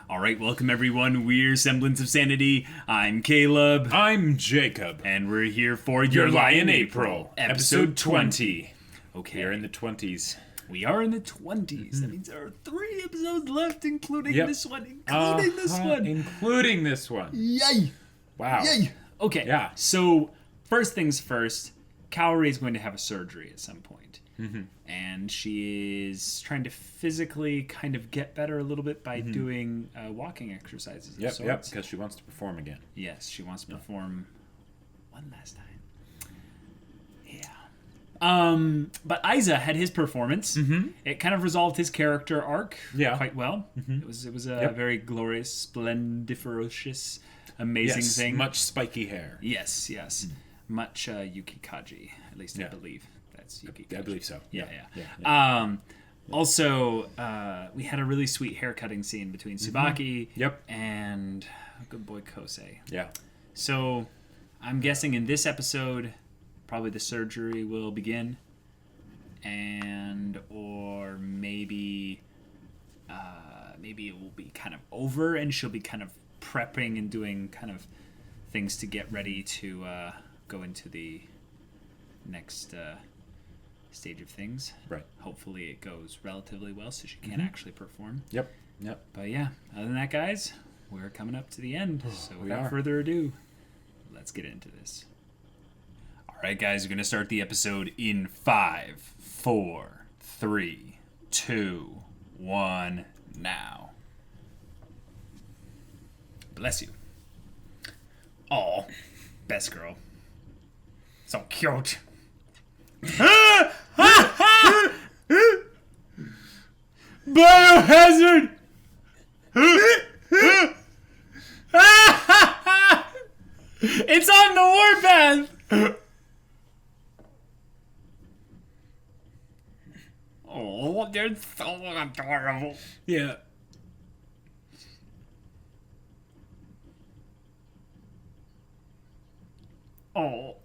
All right, welcome everyone. We're Semblance of Sanity. I'm Caleb. I'm Jacob. And we're here for Your Lie Lie in April, episode 20. Okay. We are in the 20s. We are in the 20s. That means there are 3 episodes left, including Yep. this one. Including this one. Yay! Wow. Yay! Okay. Yeah. So, first things first, Cowrie is going to have a surgery at some point. And she is trying to physically kind of get better a little bit by doing walking exercises. Yep, because she wants to perform again. Yes, she wants to perform one last time. Yeah. But Isa had his performance. It kind of resolved his character arc quite well. It was a very glorious, splendiferocious, amazing thing. Much spiky hair. Yes. Much Yuki Kaji, at least I believe. That's Yuki Kaji. I believe so. Yeah. Also, we had a really sweet haircutting scene between Tsubaki and good boy Kosei. Yeah. So, I'm guessing in this episode, probably the surgery will begin, or maybe it will be kind of over, and she'll be kind of prepping and doing kind of things to get ready to go into the next stage of things. Right. Hopefully it goes relatively well so she can actually perform. Yep. But yeah, other than that, guys, we're coming up to the end. So without are. further ado, let's get into this. All right, guys, we're going to start the episode in 5, 4, 3, 2, 1, now. Bless you. Aw, best girl. So cute. Biohazard! It's on the warpath! Oh, they're so adorable. Yeah. Oh.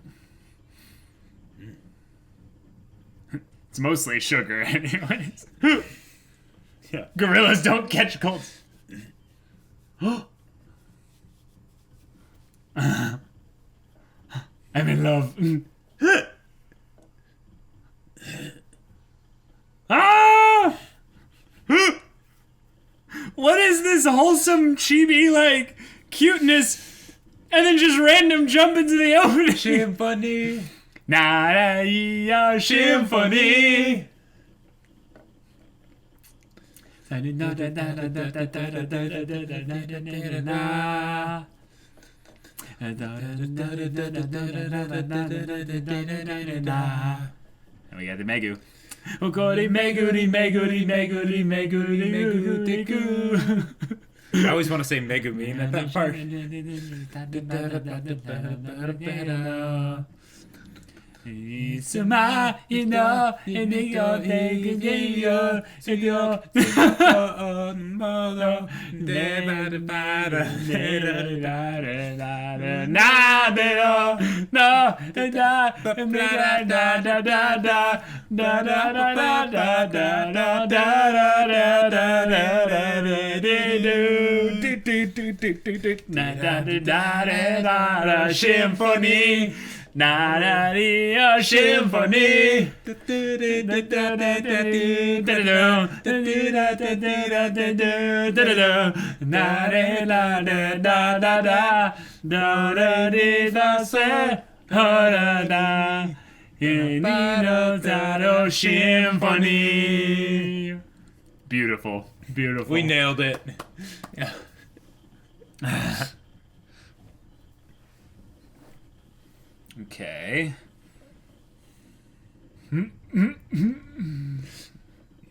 It's mostly sugar, anyways. Yeah. Gorillas don't catch colds. I'm in love. Ah! What is this wholesome chibi like cuteness and then just random jump into the opening? Symphony. Na symphony. And we got the Megu. Okori meguri meguri meguri meguri meguri. I always want to say Megumi at that part. Suma ino inigo tegiyo sedio Modo na deo no da da da da da da da da da da da symphony. Na-na-dee-a symphony. Symphony. Beautiful. We nailed it. Yeah. Okay.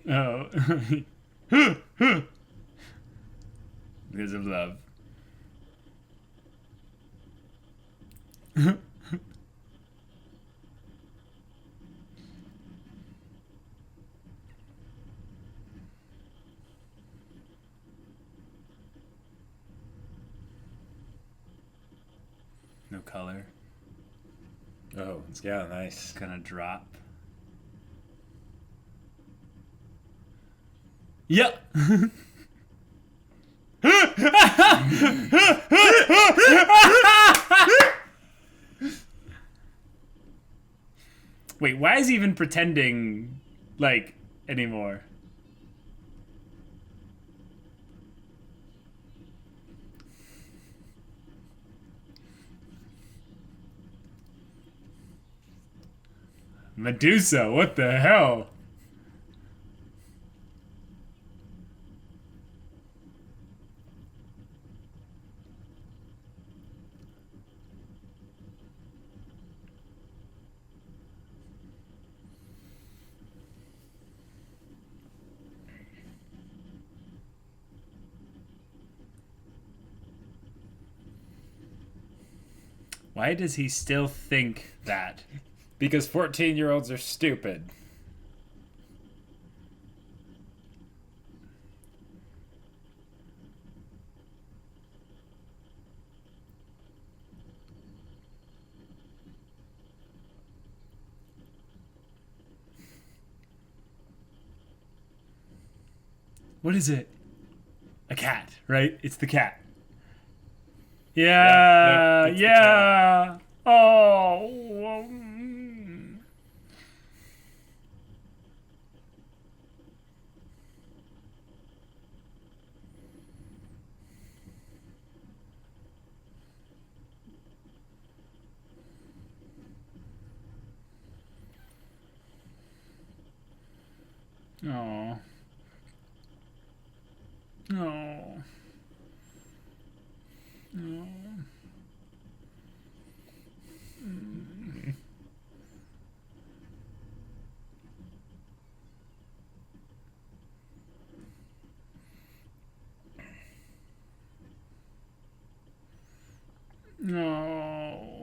Oh. Because of love. No color. Oh, yeah, nice. Gonna drop. Yep. Wait, why is he even pretending, like, anymore? Medusa, what the hell? Why does he still think that? Because 14-year-olds are stupid. What is it? A cat, right? It's the cat. Yeah, it's the yeah. Oh. Oh. Oh. Oh. No.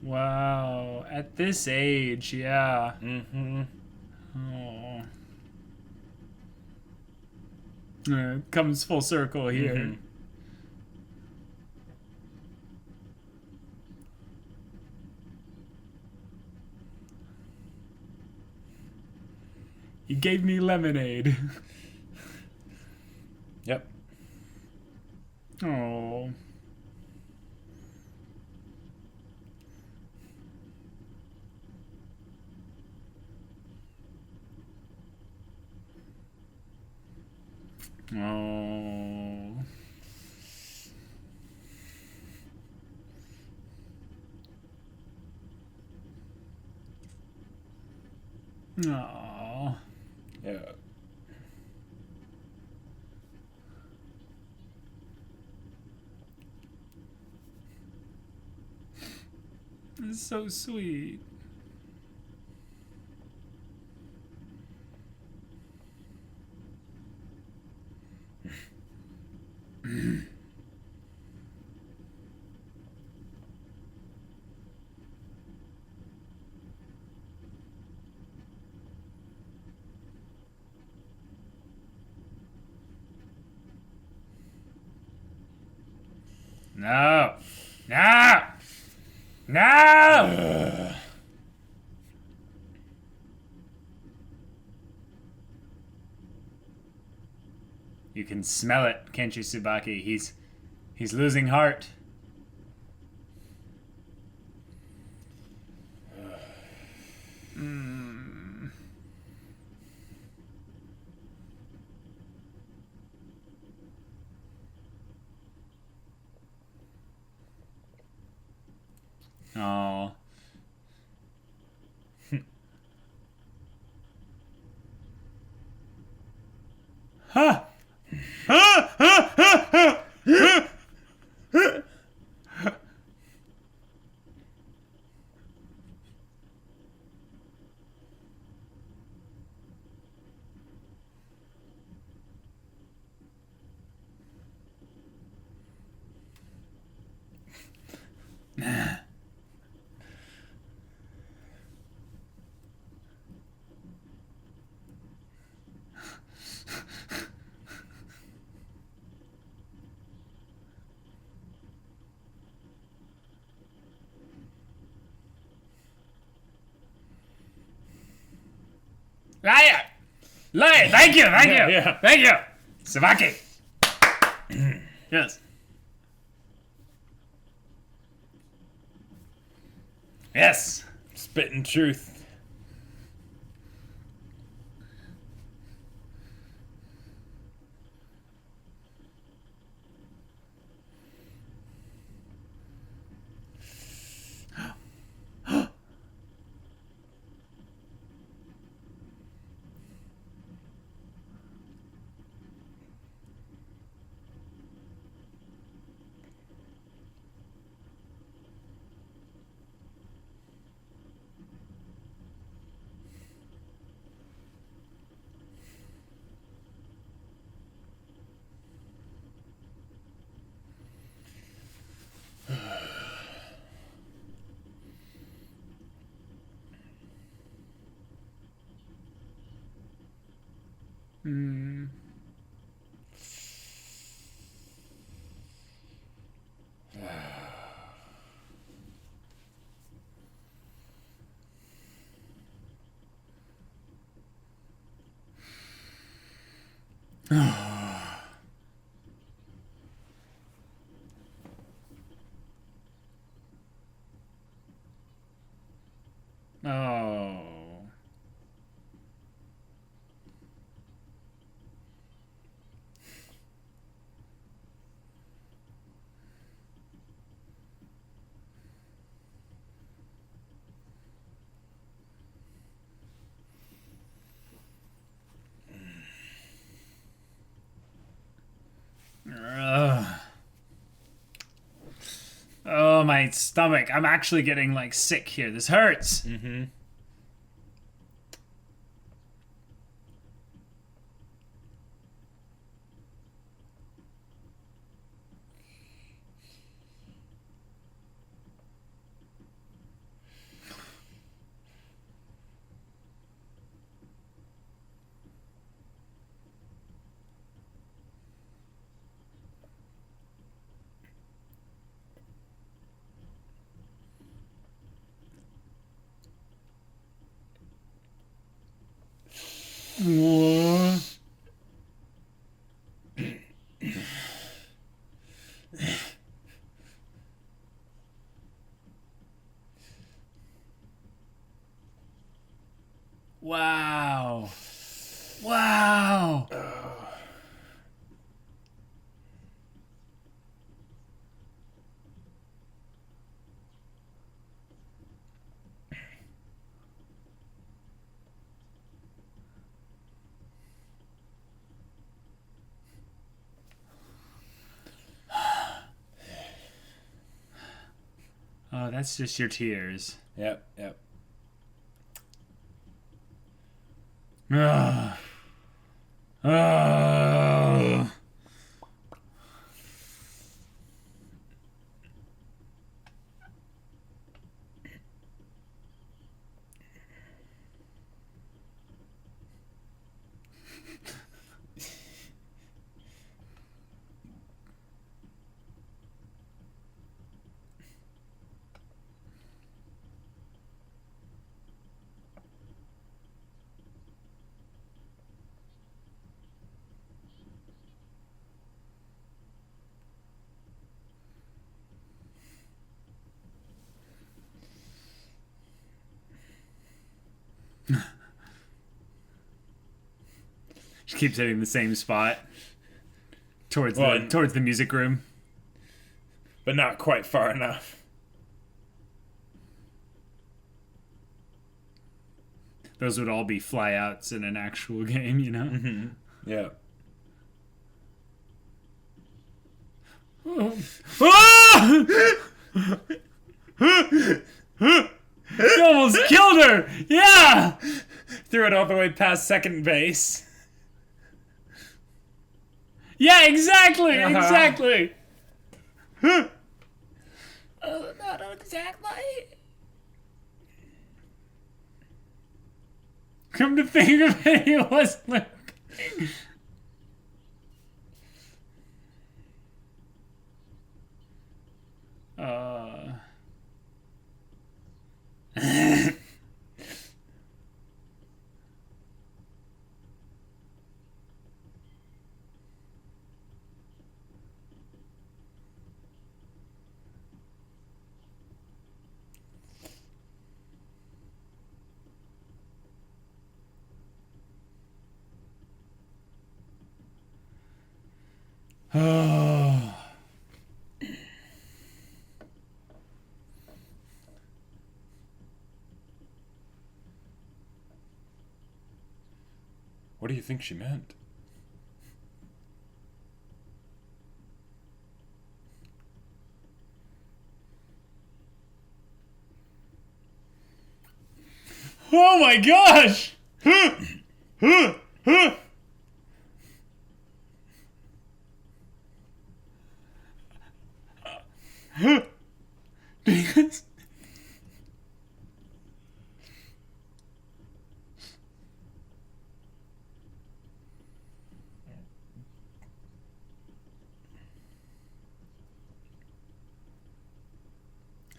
Wow. At this age, yeah. Mm-hmm. Oh. Comes full circle here. Mm-hmm. You gave me lemonade. Yep. Oh. Oh. Oh. Yeah. It's so sweet. No. No. No. You can smell it, can't you, Tsubaki? He's losing heart. Mm. Oh. Huh. Liar! Liar! Thank you! Thank you! Yeah. Thank you! Savaki! Yes. Yes! Spitting truth. Oh. Ugh. Oh, my stomach. I'm actually getting, like, sick here. This hurts. Mm-hmm. Wow. Wow. Oh, that's just your tears. Yep, yep. Ugh. Ugh. She keeps hitting the same spot towards the music room. But not quite far enough. Those would all be flyouts in an actual game, you know? Mm-hmm. Yeah. You almost killed her! Yeah! Threw it all the way past second base. Yeah, exactly! Uh-huh. Exactly! Not exactly. Come to think of it, he was limping. Oh. What do you think she meant? Oh my gosh! Because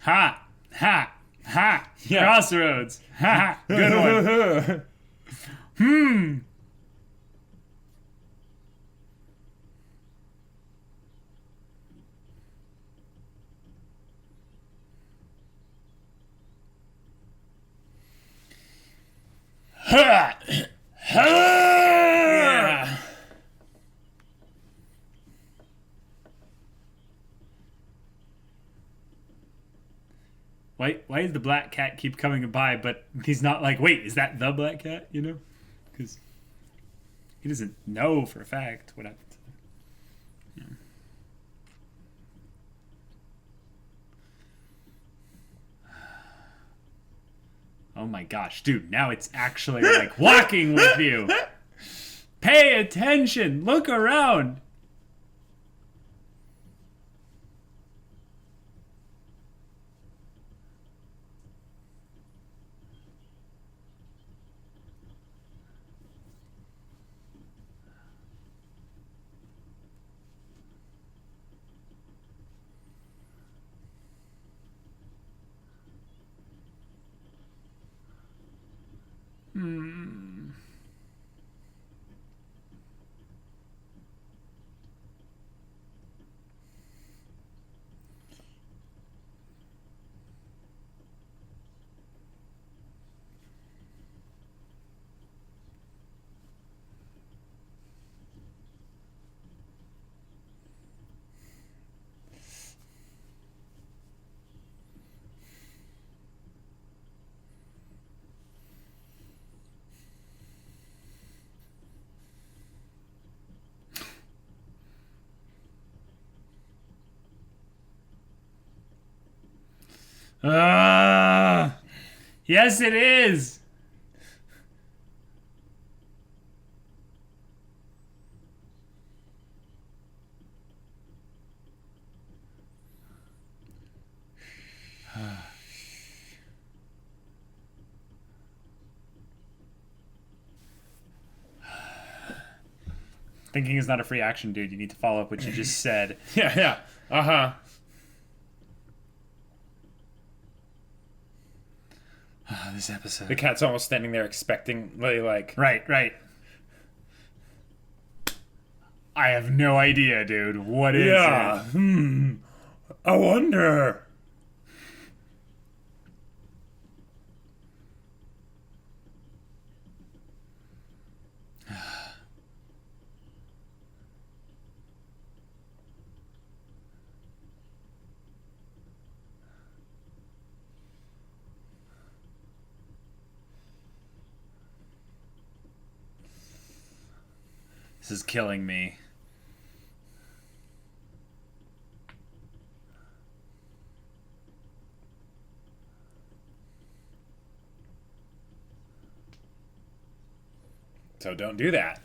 ha ha ha Yeah. crossroads ha good one. Ha! Ha! Yeah. Why does the black cat keep coming by, but he's not like, wait, is that the black cat? You know, because he doesn't know for a fact what happened. Oh my gosh, dude, now it's actually like walking with you. Pay attention. Look around. Yes, it is. Thinking is not a free action, dude. You need to follow up what you just said. Yeah, yeah. Uh-huh. This episode. The cat's almost standing there expectingly, like... Right. I have no idea, dude. What is Yeah. it? I wonder. This is killing me. So don't do that.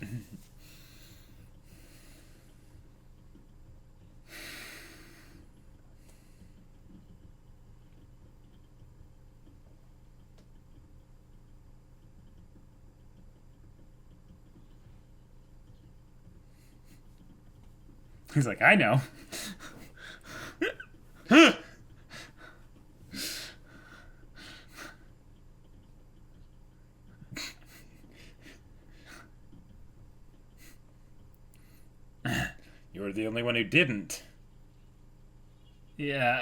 He's like, I know. You were the only one who didn't. Yeah.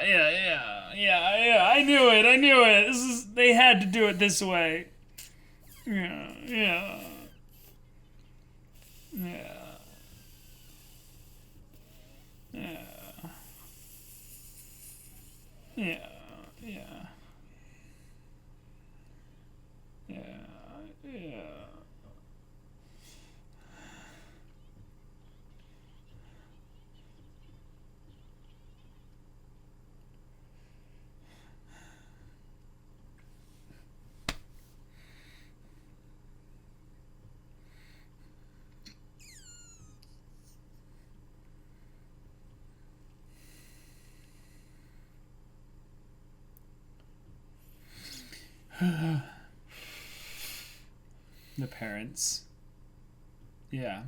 I knew it. They had to do it this way. Yeah. Yeah. Yeah. Yeah. Yeah. The parents. Yeah.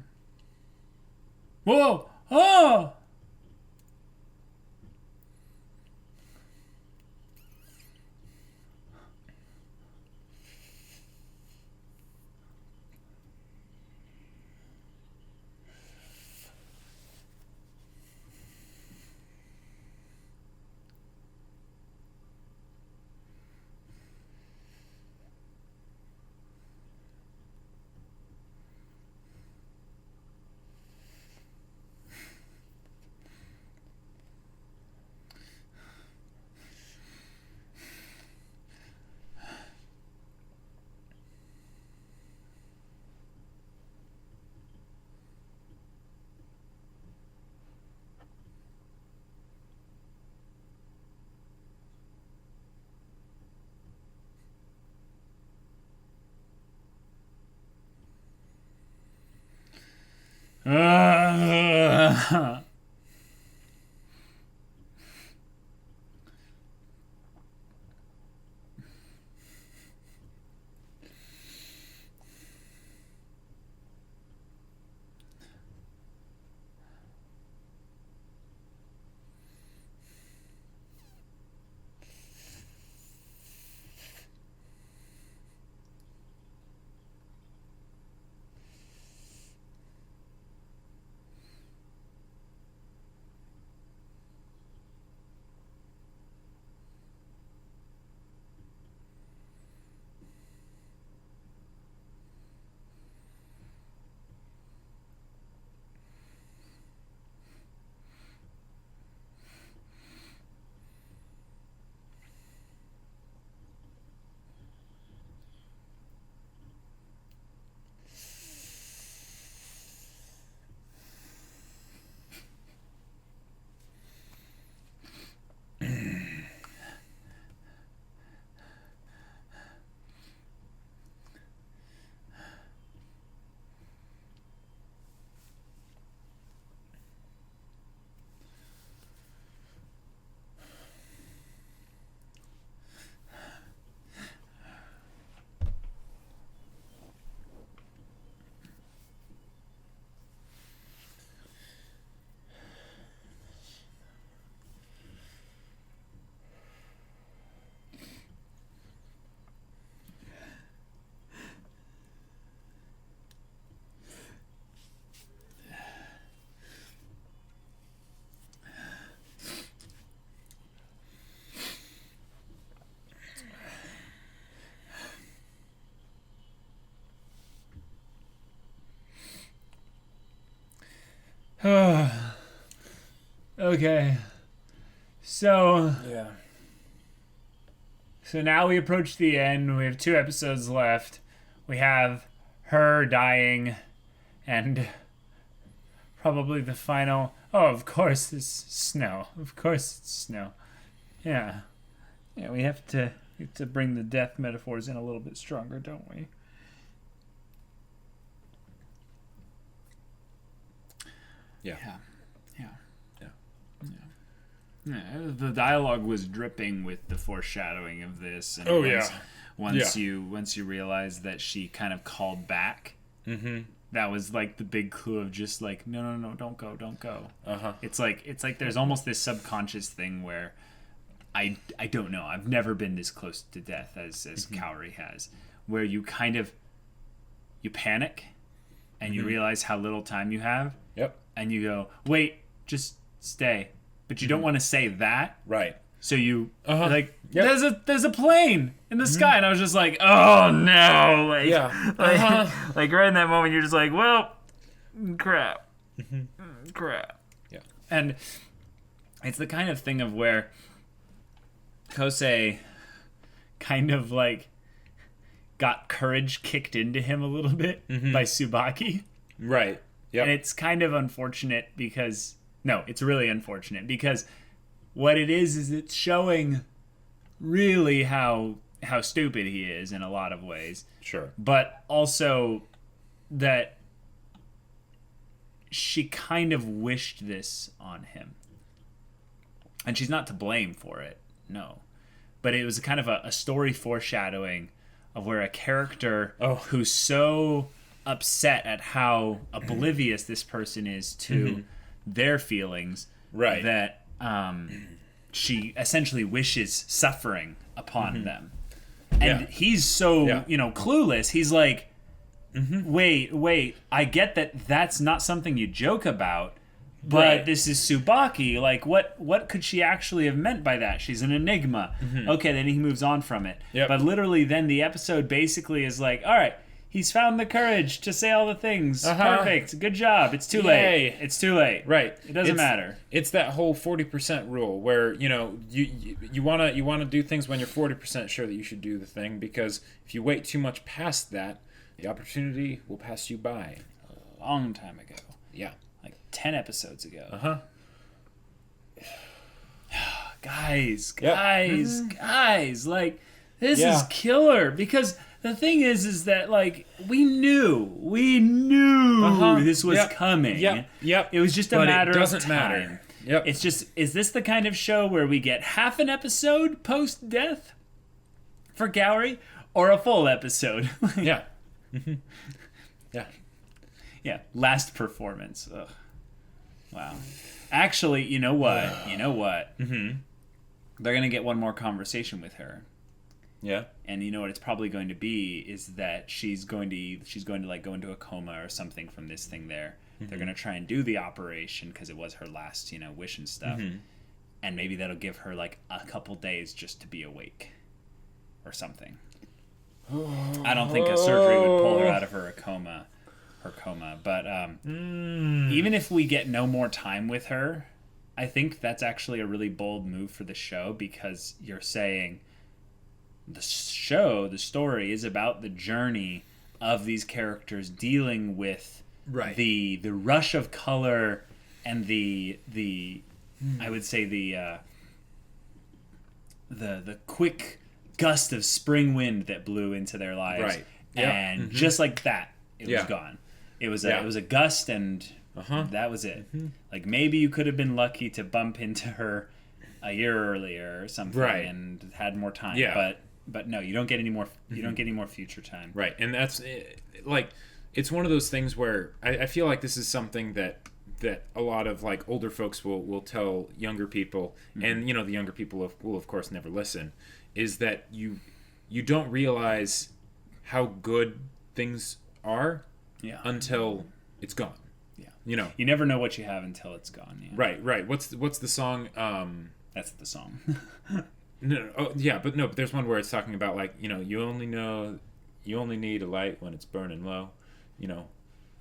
Whoa! Oh! Okay. So Yeah. now we approach the end. We have 2 episodes left. We have her dying and probably the final. Oh, of course it's snow. Of course it's snow. Yeah. Yeah, we have to bring the death metaphors in a little bit stronger, don't we? Yeah. Yeah. Yeah. Yeah. Yeah, the dialogue was dripping with the foreshadowing of this. And Oh, once you realize that she kind of called back, that was like the big clue of just like no, don't go. It's like there's almost this subconscious thing where I don't know. I've never been this close to death as Kaori has, where you kind of you panic and you realize how little time you have. Yep. And you go, wait, just stay. But you don't want to say that. Right. So you Yep. there's a plane in the sky, and I was just like, oh no, like like right in that moment, you're just like, well, crap, crap. Yeah. And it's the kind of thing of where Kosei kind of like got courage kicked into him a little bit by Tsubaki. Right. Yep. And it's kind of unfortunate because... No, it's really unfortunate because what it is it's showing really how stupid he is in a lot of ways. Sure. But also that she kind of wished this on him. And she's not to blame for it, no. But it was kind of a story foreshadowing of where a character who's so upset at how oblivious this person is to their feelings, right, that she essentially wishes suffering upon them. And he's so, clueless. He's like, wait, I get that that's not something you joke about, but this is Tsubaki. Like, what could she actually have meant by that? She's an enigma. Okay, then he moves on from it. Yep. But literally then the episode basically is like, all right, he's found the courage to say all the things. Perfect. Good job. It's too late. It's too late. Right. It doesn't matter. It's that whole 40% rule where, you wanna do things when you're 40% sure that you should do the thing, because if you wait too much past that, the opportunity will pass you by. A long time ago. Yeah. Like 10 episodes ago. Uh-huh. Guys, like, this is killer, because the thing is that, like, we knew this was coming. Yep. It was just a matter of time. It doesn't matter. Yep. It's just, is this the kind of show where we get half an episode post-death for Gowry, or a full episode? Yeah. Yeah, last performance. Ugh. Wow. Actually, you know what? They're going to get one more conversation with her. Yeah. And you know what it's probably going to be is that she's going to like go into a coma or something from this thing there. They're going to try and do the operation because it was her last, wish and stuff. And maybe that'll give her like a couple days just to be awake or something. I don't think a surgery would pull her out of her coma. But even if we get no more time with her, I think that's actually a really bold move for the show, because you're saying the story is about the journey of these characters dealing with the rush of color and the I would say the quick gust of spring wind that blew into their lives. Right. And just like that, it was gone. It was a gust, and that was it. Like, maybe you could have been lucky to bump into her a year earlier or something, and had more time. But no, you don't get any more. You don't get any more future time. Right, and that's like, it's one of those things where I feel like this is something that a lot of like older folks will tell younger people, and the younger people will of course never listen. Is that you don't realize how good things are until it's gone. Yeah. You never know what you have until it's gone. Yeah. Right. What's the song? That's the song. No. Oh, yeah, but no. But there's one where it's talking about, like, you only need a light when it's burning low.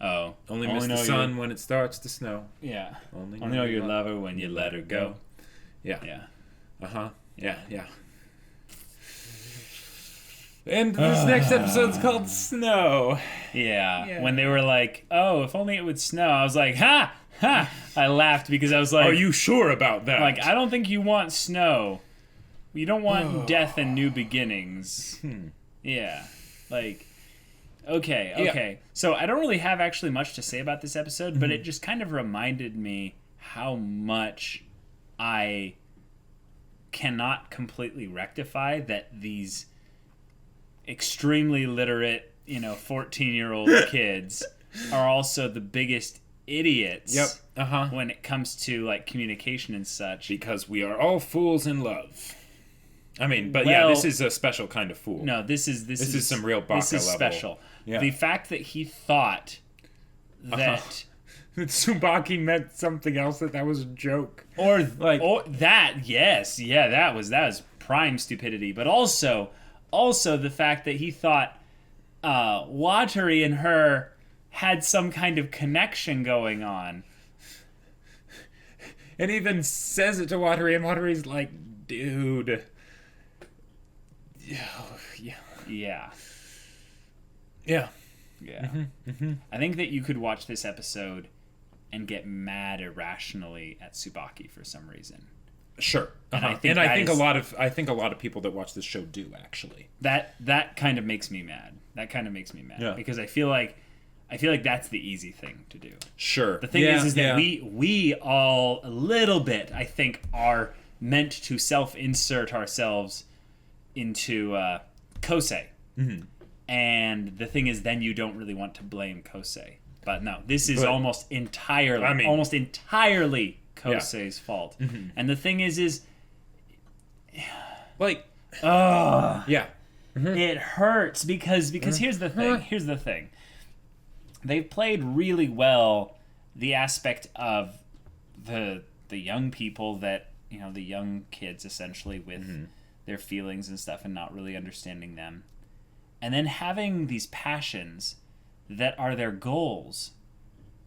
Only miss the sun when it starts to snow. Yeah. Only know you love her when you let her go. Yeah. Yeah. Yeah. And this next episode's called Snow. Yeah. When they were like, oh, if only it would snow, I was like, ha! I laughed because I was like, are you sure about that? Like, I don't think you want snow. You don't want death and new beginnings. Yeah. Like, okay. Yeah. So I don't really have actually much to say about this episode, but it just kind of reminded me how much I cannot completely rectify that these extremely literate, 14-year-old kids are also the biggest idiots when it comes to, like, communication and such. Because we are all fools in love. I mean, but this is a special kind of fool. No, this is some real Baka level. This is special. Yeah. The fact that he thought that Tsubaki meant something else, that was a joke. Or that, yes. Yeah, that was prime stupidity. But also the fact that he thought Watery and her had some kind of connection going on. And even says it to Watery, and Watery's like, dude. yeah. Yeah. Yeah. Yeah. I think that you could watch this episode and get mad irrationally at Tsubaki for some reason. Sure. And I think a lot of people that watch this show do, actually. That kind of makes me mad. Yeah. Because I feel like that's the easy thing to do. Sure. The thing is that we all a little bit, I think, are meant to self-insert ourselves into Kosei. Mm-hmm. And the thing is, then you don't really want to blame Kosei. But no, this is almost entirely Kosei's fault. Mm-hmm. And the thing is like, yeah. Mm-hmm. It hurts because here's the thing. They've played really well the aspect of the young people that, the young kids essentially with their feelings and stuff and not really understanding them. And then having these passions that are their goals.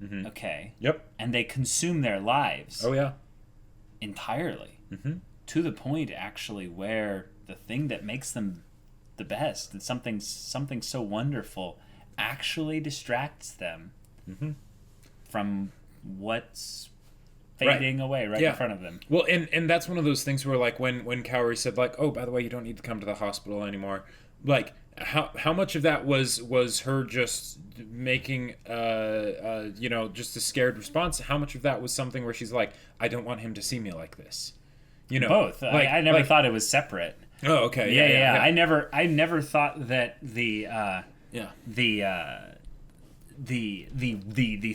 Mm-hmm. Okay. Yep. And they consume their lives. Oh yeah. Entirely. Mm-hmm. To the point actually where the thing that makes them the best and something so wonderful actually distracts them from what's fading away in front of them. Well, and that's one of those things where, like, when Kaori said, like, oh, by the way, you don't need to come to the hospital anymore, like, how much of that was her just making just a scared response? How much of that was something where she's like, I don't want him to see me like this? Both. Like, I never thought it was separate. Oh, okay. Yeah. I never thought that the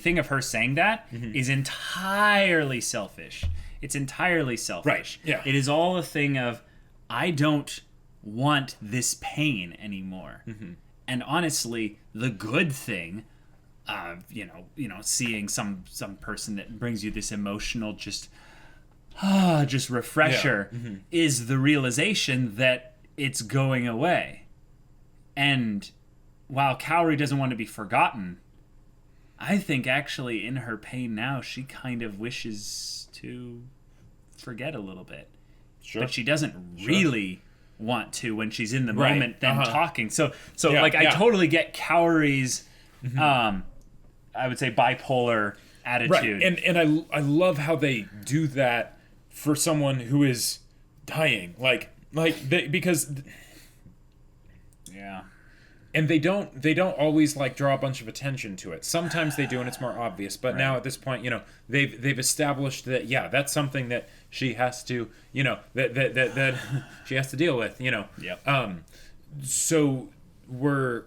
thing of her saying that is entirely selfish. It's entirely selfish. Right. Yeah. It is all a thing of, I don't want this pain anymore. And honestly, the good thing of seeing some person that brings you this emotional just refresher is the realization that it's going away. And while Kaori doesn't want to be forgotten, I think actually in her pain now she kind of wishes to forget a little bit. Sure. But she doesn't really want to when she's in the moment talking. So Yeah, I totally get Kaori's I would say bipolar attitude. Right. And I love how they do that for someone who is dying. Because yeah. And they don't always like draw a bunch of attention to it. Sometimes they do, and it's more obvious. But now at this point, they've established that that's something that she has to that she has to deal with. Yep. So we're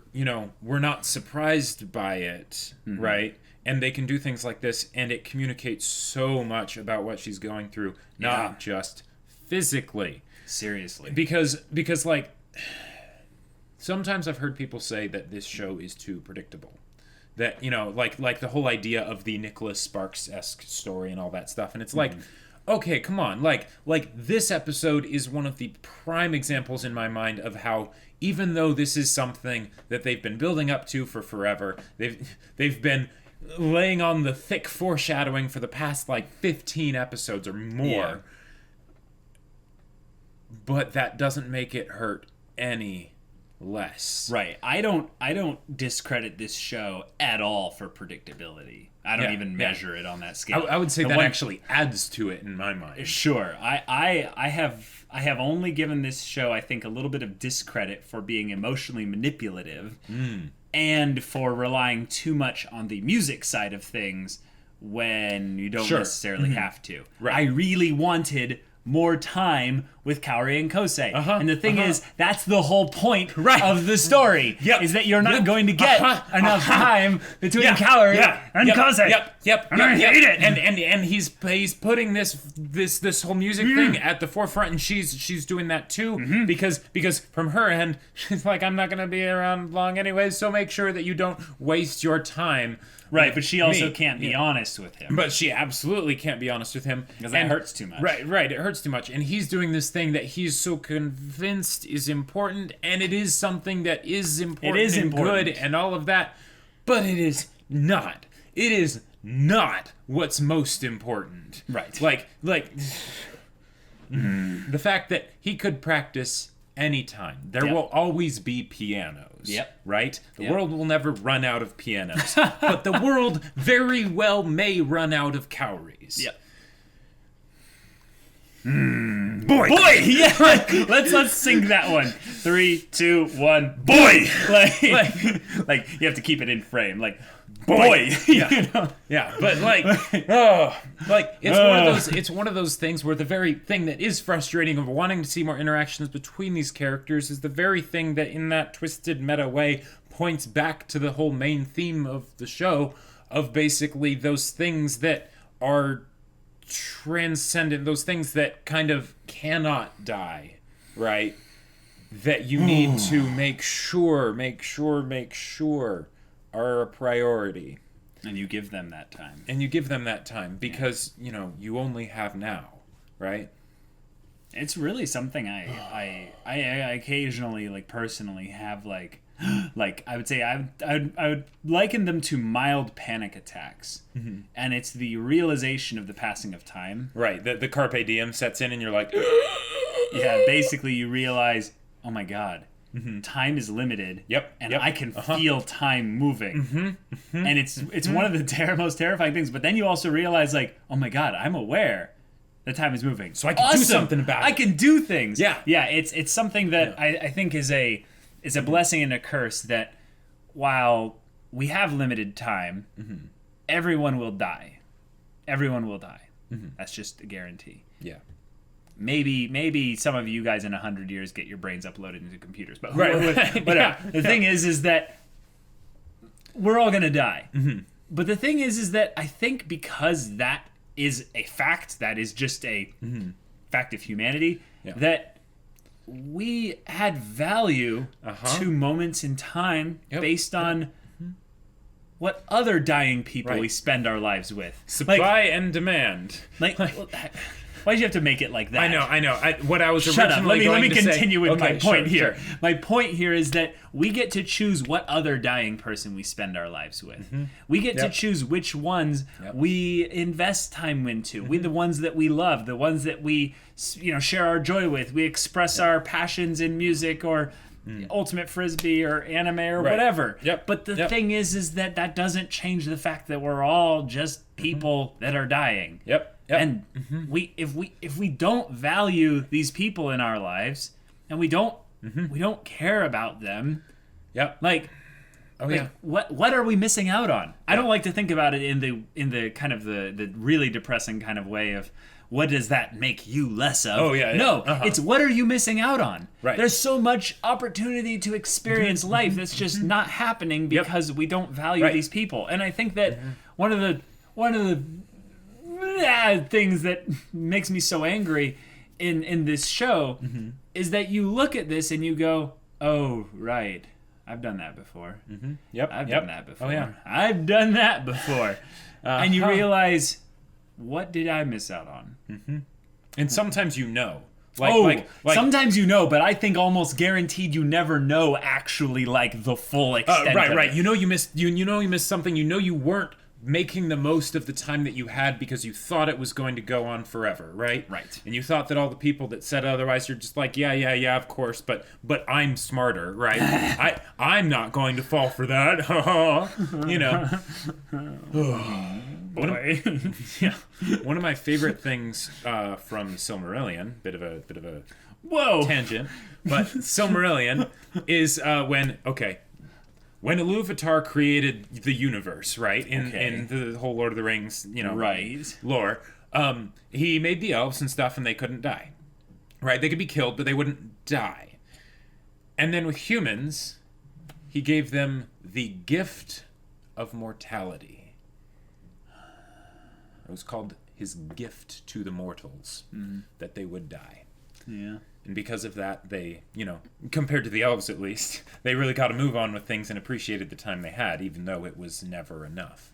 not surprised by it, right? And they can do things like this, and it communicates so much about what she's going through, not just physically. Seriously. Because like. Sometimes I've heard people say that this show is too predictable. That, like the whole idea of the Nicholas Sparks-esque story and all that stuff. And it's like, okay, come on. Like this episode is one of the prime examples in my mind of how, even though this is something that they've been building up to for forever, they've been laying on the thick foreshadowing for the past, 15 episodes or more. Yeah. But that doesn't make it hurt any less. Right. I don't discredit this show at all for predictability. I don't even measure it on that scale. I would say that actually adds to it in my mind. Sure. I have only given this show, I think, a little bit of discredit for being emotionally manipulative and for relying too much on the music side of things when you don't necessarily have to. Right. I really wanted more time with Kaori and Kosei. And the thing is, that's the whole point of the story, is that you're not going to get enough time between Kaori and Kosei. And I hate it. And he's putting this whole music thing at the forefront, and she's doing that too, because from her end, she's like, I'm not going to be around long anyways, so make sure that you don't waste your time. Right, but she also can't be honest with him. But she absolutely can't be honest with him. Because that hurts too much. Right, it hurts too much. And he's doing this thing that he's so convinced is important, and it is something that is important and good and all of that, but it is not. It is not what's most important. Right. Like the fact that he could practice anytime. There Yep. will always be pianos. Yep. Right? The Yep. world will never run out of pianos. But the world very well may run out of cowries. Yep. Boy! Boy, yeah. Let's sing that one. 3, 2, 1. Boy. Like you have to keep it in frame. Like boy. Yeah. You know? Yeah, but like, oh, like it's one of those things where the very thing that is frustrating of wanting to see more interactions between these characters is the very thing that, in that twisted meta way, points back to the whole main theme of the show, of basically those things that are transcendent, those things that kind of cannot die, right? That you need to make sure are a priority. And you give them that time. And you give them that time because, you only have now, right? It's really something I occasionally, like, personally have, like I would say I would liken them to mild panic attacks. Mm-hmm. And it's the realization of the passing of time. Right. The carpe diem sets in and you're like... Yeah, basically you realize, oh my God, time is limited. Yep. And I can feel time moving. Mm-hmm. Mm-hmm. And it's one of the most terrifying things. But then you also realize, like, oh my God, I'm aware that time is moving. So I can do something about it. I can do things. Yeah. Yeah, it's something that I think is a blessing and a curse, that while we have limited time, everyone will die. Everyone will die. Mm-hmm. That's just a guarantee. Yeah. Maybe some of you guys in 100 years get your brains uploaded into computers, but right. whatever. The thing is that we're all gonna die. Mm-hmm. But the thing is that I think because that is a fact, that is just a fact of humanity, that we add value to moments in time based on what other dying people we spend our lives with. Supply and demand. Why'd you have to make it like that? I know. What I was Shut originally up. Let me going to continue with my point here. Sure. My point here is that we get to choose what other dying person we spend our lives with. Mm-hmm. We get to choose which ones we invest time into. Mm-hmm. We the ones that we love, the ones that we share our joy with. We express our passions in music or ultimate frisbee or anime or whatever. Yep. But the thing is that doesn't change the fact that we're all just people that are dying. Yep. And if we don't value these people in our lives, and we don't care about them, what are we missing out on? I don't like to think about it in the kind of the really depressing kind of way of, what does that make you less of? No, it's what are you missing out on? Right. There's so much opportunity to experience life that's just not happening because we don't value these people. And I think that one of the things that makes me so angry in this show is that you look at this and you go, oh, right, I've done that before. Mm-hmm. Yep. I've done that before. Oh, yeah. I've done that before. And you realize, what did I miss out on? Mm-hmm. And sometimes sometimes you know, but I think almost guaranteed you never know actually, like, the full extent of right. it. You missed something. You weren't making the most of the time that you had because you thought it was going to go on forever, right? Right. And you thought that all the people that said otherwise, you're just like, yeah, of course, but I'm smarter, right? I'm not going to fall for that. One of my favorite things from Silmarillion, bit of a tangent, but Silmarillion is when Iluvatar created the universe, right, in the whole Lord of the Rings, lore, he made the elves and stuff, and they couldn't die, right? They could be killed, but they wouldn't die. And then with humans, he gave them the gift of mortality. It was called his gift to the mortals, that they would die. Yeah. And because of that, they, compared to the elves at least, they really got to move on with things and appreciated the time they had, even though it was never enough.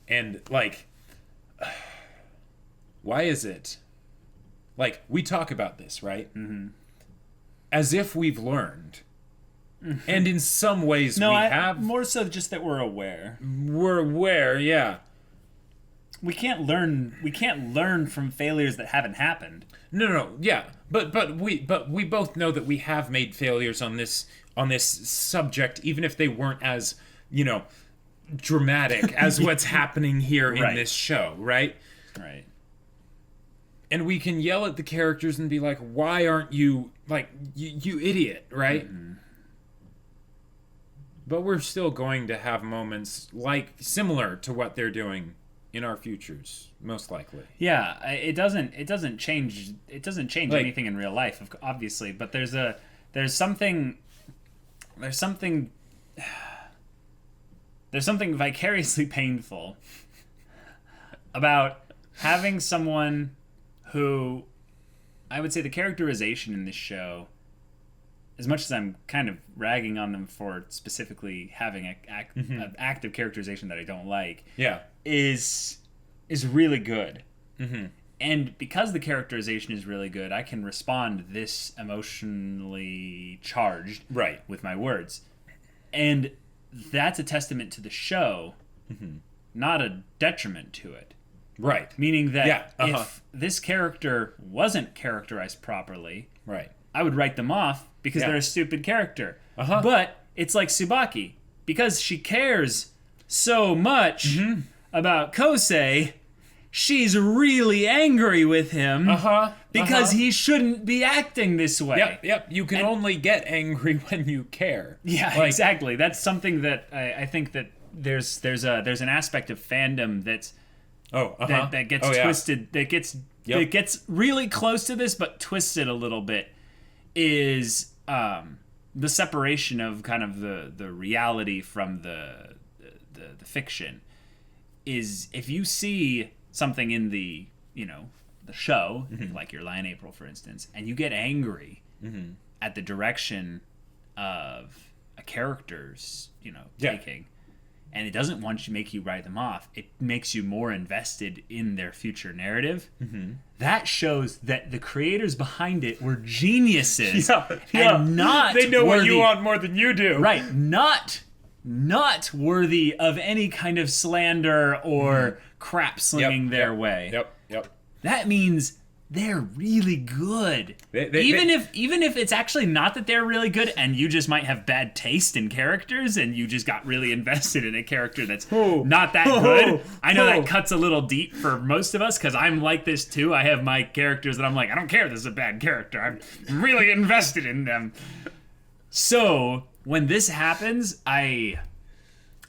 And, why is it? We talk about this, right? Mm-hmm. As if we've learned. Mm-hmm. And in some ways we have. More so just that we're aware. We're aware, yeah. we can't learn from failures that haven't happened. No, yeah, but we both know that we have made failures on this subject, even if they weren't as, dramatic as what's happening here in Right. this show, right? Right. And we can yell at the characters and be like, "Why aren't you like you idiot?" Right? Mm-hmm. But we're still going to have moments like similar to what they're doing in our futures, most likely. Yeah, it doesn't change Like- anything in real life, obviously, but there's something vicariously painful about having someone who, I would say, the characterization in this show, as much as I'm kind of ragging on them for specifically having an active characterization that I don't like, Yeah. is really good. Mm-hmm. And because the characterization is really good, I can respond this emotionally charged Right. with my words. And that's a testament to the show, not a detriment to it. Right. Meaning that Yeah, if this character wasn't characterized properly, Right. I would write them off because Yeah. they're a stupid character. Uh-huh. But it's like Tsubaki. Because she cares so much about Kosei, she's really angry with him because he shouldn't be acting this way. Yep. You can only get angry when you care. Yeah, Like- exactly. That's something that I think that there's an aspect of fandom that's that gets twisted, that gets really close to this but twisted a little bit, is the separation of kind of the reality from the fiction. Is if you see something in the show, like your Lion April, for instance, and you get angry at the direction of a character's taking, and it doesn't want to make you write them off, it makes you more invested in their future narrative. That shows that the creators behind it were geniuses and not they know what worthy, you want more than you do. right, not worthy of any kind of slander or crap slinging their way. Yep. That means they're really good. Even if it's actually not that they're really good, and you just might have bad taste in characters, and you just got really invested in a character that's not that good. I know that cuts a little deep for most of us, because I'm like this too. I have my characters that I'm like, I don't care if this is a bad character. I'm really invested in them. So when this happens, I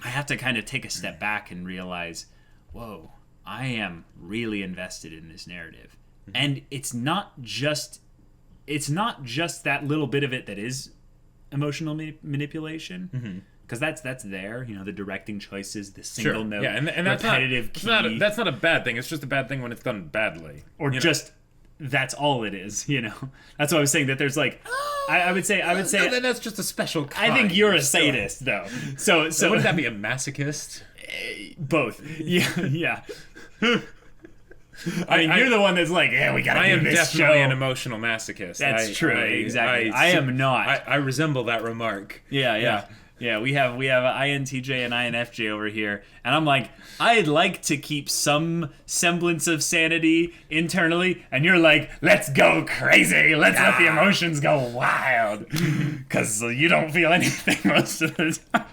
have to kind of take a step back and realize, whoa, I am really invested in this narrative. And it's not just that little bit of it that is emotional manipulation, because that's there. The directing choices, the single note, and that's repetitive key. That's not a bad thing. It's just a bad thing when it's done badly, or just that's all it is. That's what I was saying. That there's like, I would say. No, that's just a special kind. I think you're a sadist, though. So wouldn't that be a masochist? Both. Yeah. I mean, you're the one that's like, yeah, we gotta do this show. I am definitely an emotional masochist. That's true. Exactly. I am not. I resemble that remark. Yeah. We have INTJ and INFJ over here, and I'm like, I'd like to keep some semblance of sanity internally, and you're like, let's go crazy, let's let the emotions go wild, because you don't feel anything most of the time.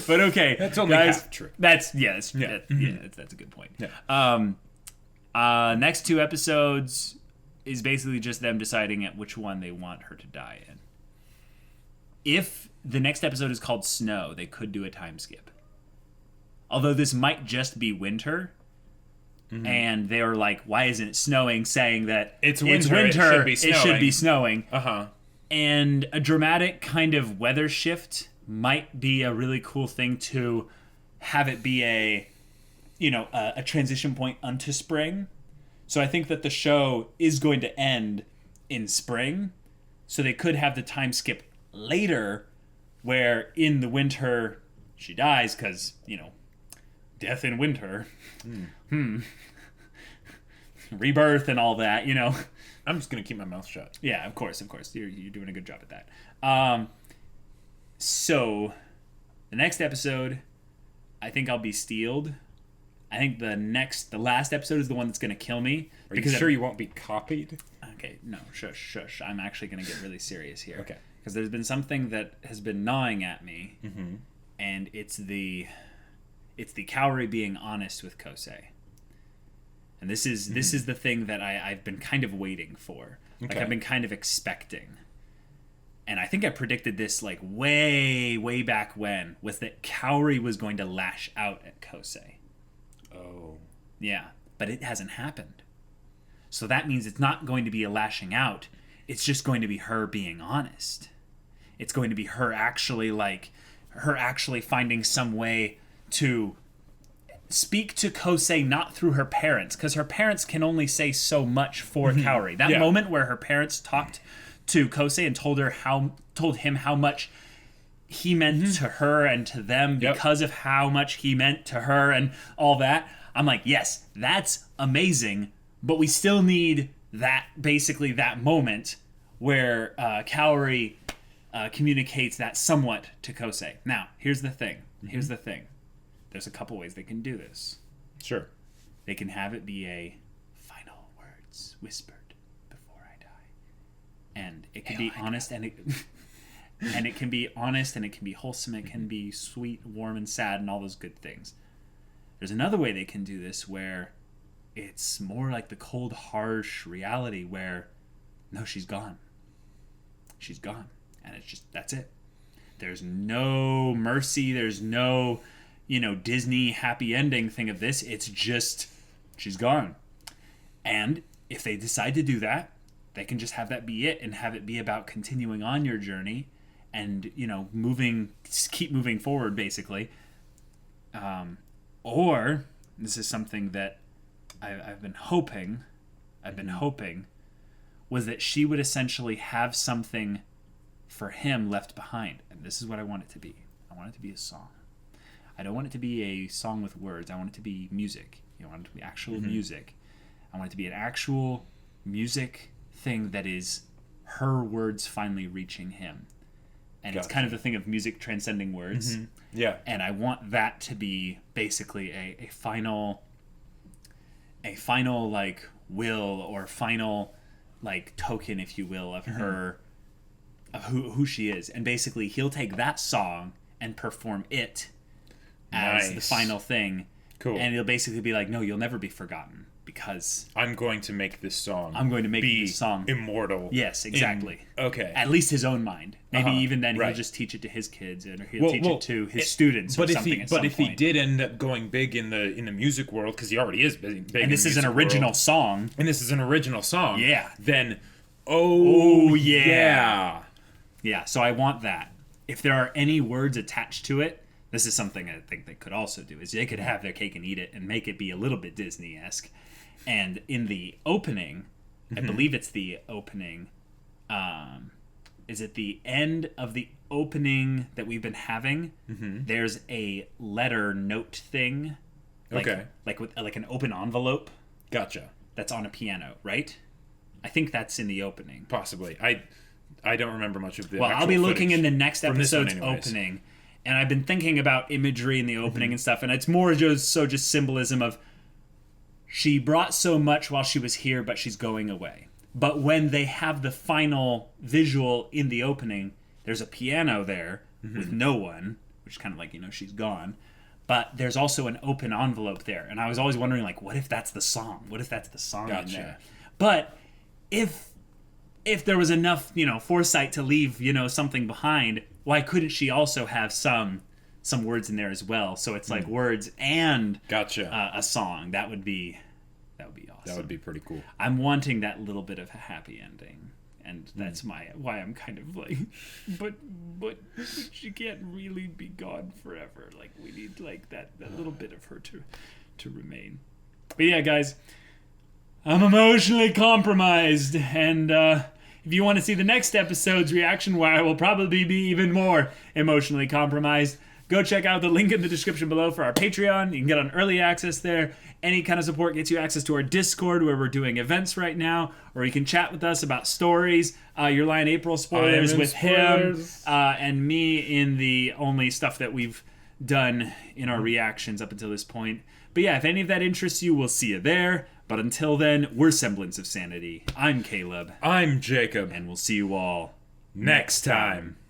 But okay, that's only half true. That's that's a good point. Yeah. Next two episodes is basically just them deciding at which one they want her to die in. If the next episode is called Snow, they could do a time skip. Although this might just be winter, and they were like, "Why isn't it snowing?" Saying that it's winter, it should be snowing. And a dramatic kind of weather shift might be a really cool thing to have it be a transition point unto spring. So I think that the show is going to end in spring, so they could have the time skip later, where in the winter she dies, because death in winter, rebirth and all that. I'm just gonna keep my mouth shut. Yeah, of course. You're doing a good job at that. So, the next episode, I think I'll be steeled. I think the last episode is the one that's going to kill me. Are you sure you won't be copied? Okay, no, shush. I'm actually going to get really serious here. Okay. Because there's been something that has been gnawing at me, Mm-hmm. and it's the Kaori being honest with Kosei. And this is the thing that I've been kind of waiting for. Like, Okay. I've been kind of expecting. And I think I predicted this, like, way back when, was that Kaori was going to lash out at Kosei. Oh. Yeah, but it hasn't happened. So that means it's not going to be a lashing out. It's just going to be her being honest. It's going to be her actually finding some way to speak to Kosei, not through her parents, because her parents can only say so much for Kaori. That moment where her parents talked to Kosei and told him how much he meant to her and to them because of how much he meant to her and all that. I'm like, yes, that's amazing, but we still need that moment where Kaori communicates that somewhat to Kosei. Now, here's the thing. There's a couple ways they can do this. Sure. They can have it be a final words whispered before I die. And it can be honest and it can be honest and it can be wholesome, it can be sweet, warm, and sad, and all those good things. There's another way they can do this where it's more like the cold, harsh reality where, no, she's gone. She's gone. And it's just, that's it. There's no mercy. There's no, Disney happy ending thing of this. It's just, she's gone. And if they decide to do that, they can just have that be it and have it be about continuing on your journey and, keep moving forward, basically. Or this is something that I've been hoping, was that she would essentially have something for him left behind. And this is what I want it to be. I want it to be a song. I don't want it to be a song with words. I want it to be music. I want it to be actual music. I want it to be an actual music thing that is her words finally reaching him. And it's kind of the thing of music transcending words. Mm-hmm. Yeah. And I want that to be basically a final like will or final like token, if you will, of her, of who she is. And basically he'll take that song and perform it as the final thing. Cool. And he'll basically be like, no, you'll never be forgotten because I'm going to make this song. I'm going to make this song immortal. Yes, exactly. Okay. At least his own mind. Maybe even then he'll just teach it to his kids, or he'll teach it to his students, or something. But if he did end up going big in the music world, because he already is big, and this is an original song, yeah, then yeah. So I want that. If there are any words attached to it, this is something I think they could also do. Is they could have their cake and eat it and make it be a little bit Disney-esque. And in the opening, I believe it's the opening. Is it the end of the opening that we've been having? There's a letter note thing, like an open envelope. Gotcha. That's on a piano, right? I think that's in the opening. Possibly. I don't remember much of the. Well, I'll be looking in the next episode's opening, and I've been thinking about imagery in the opening and stuff, and it's more just symbolism of she brought so much while she was here, but she's going away. But when they have the final visual in the opening, there's a piano there with no one, which is kind of like, she's gone. But there's also an open envelope there. And I was always wondering, like, what if that's the song? What if that's the song in there? But if there was enough, foresight to leave, something behind, why couldn't she also have some words in there as well? So it's like words and a song. That would be awesome. That would be pretty cool. I'm wanting that little bit of a happy ending, and that's why I'm kind of like, but she can't really be gone forever. Like, we need like that little bit of her to remain. But yeah, guys, I'm emotionally compromised, and if you want to see the next episode's reaction, where I will probably be even more emotionally compromised, go check out the link in the description below for our Patreon. You can get on early access there. Any kind of support gets you access to our Discord, where we're doing events right now, or you can chat with us about stories. Your Lion April spoilers with him and me in the only stuff that we've done in our reactions up until this point. But yeah, if any of that interests you, we'll see you there. But until then, we're Semblance of Sanity. I'm Caleb. I'm Jacob. And we'll see you all next time.